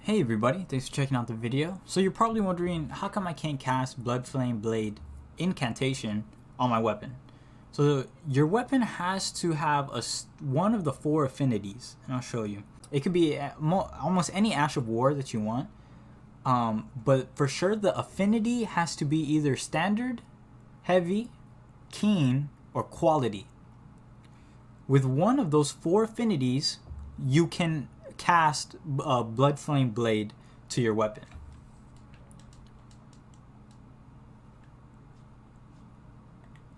Hey everybody, thanks for checking out the video. So you're probably wondering, how come I can't cast Bloodflame Blade incantation on my weapon? So your weapon has to have one of the 4 affinities, and I'll show you. It could be almost any Ash of War that you want, but for sure the affinity has to be either standard, heavy, keen, or quality. With one of those 4 affinities, you can cast Bloodflame Blade to your weapon.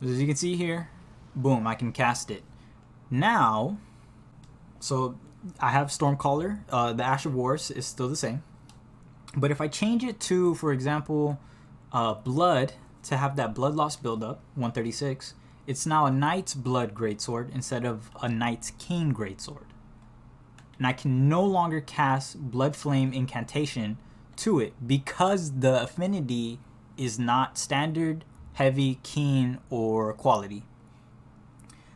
As you can see here, boom, I can cast it. Now, so I have Stormcaller, the Ash of Wars is still the same. But if I change it to, for example, Blood, to have that Blood Loss buildup, 136, it's now a Knight's Blood Greatsword instead of a Knight's Keen Greatsword. And I can no longer cast Bloodflame incantation to it because the affinity is not standard, heavy, keen, or quality.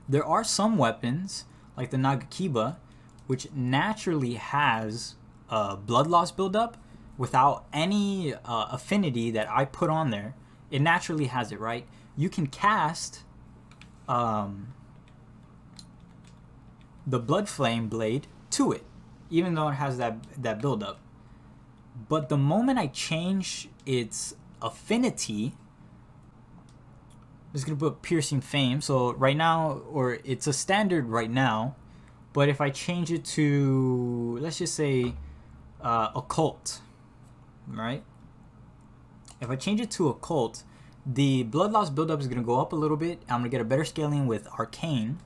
There are some weapons, like the Nagakiba, which naturally has blood loss buildup without any affinity that I put on there. It naturally has it, right? You can cast the Bloodflame Blade to it, even though it has that buildup. But the moment I change its affinity, I'm just gonna put Piercing Fame. So right now, or it's a standard right now, but if I change it to, let's just say, Occult, right? If I change it to Occult, the blood loss buildup is gonna go up a little bit. I'm gonna get a better scaling with Arcane,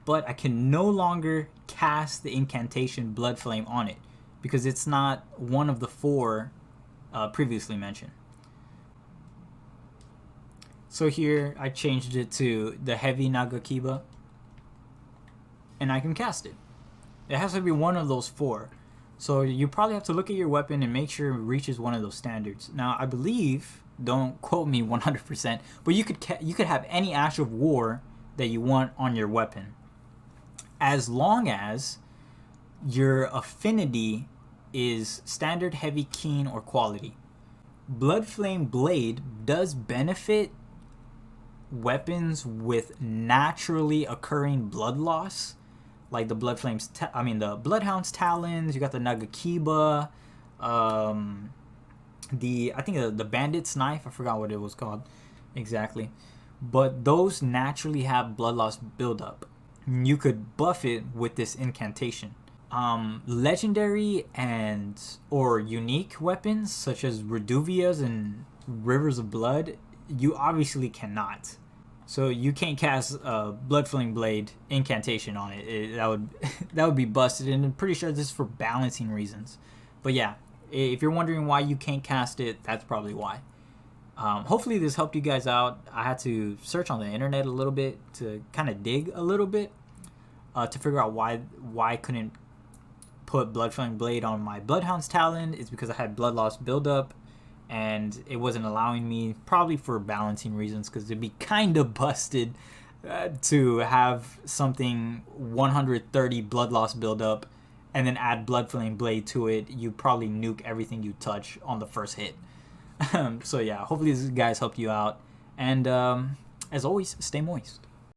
but I can no longer cast the incantation Bloodflame on it because it's not one of the 4 previously mentioned. So here I changed it to the heavy Nagakiba, and I can cast it. It has to be one of those 4. So you probably have to look at your weapon and make sure it reaches one of those standards. Now I believe, don't quote me 100%, but you could have any Ash of War that you want on your weapon, as long as your affinity is standard, heavy, keen, or quality. Bloodflame Blade does benefit weapons with naturally occurring blood loss, like the the Bloodhound's Talons. You got the Nagakiba, the Bandit's Knife. I forgot what it was called exactly, but those naturally have blood loss buildup. You could buff it with this incantation. Legendary and or unique weapons such as Reduvias and Rivers of Blood, you obviously cannot. So you can't cast Bloodflame Blade incantation on it. That would be busted, and I'm pretty sure this is for balancing reasons. But yeah, if you're wondering why you can't cast it, that's probably why. Hopefully this helped you guys out. I had to search on the internet a little bit to kind of dig a little bit to figure out why I couldn't put Bloodflame Blade on my Bloodhound's Talon. It's because I had blood loss buildup, and it wasn't allowing me, probably for balancing reasons, because it'd be kind of busted to have something 130 blood loss buildup and then add Bloodflame Blade to it. You probably nuke everything you touch on the first hit. So yeah, hopefully these guys helped you out, and as always, stay moist.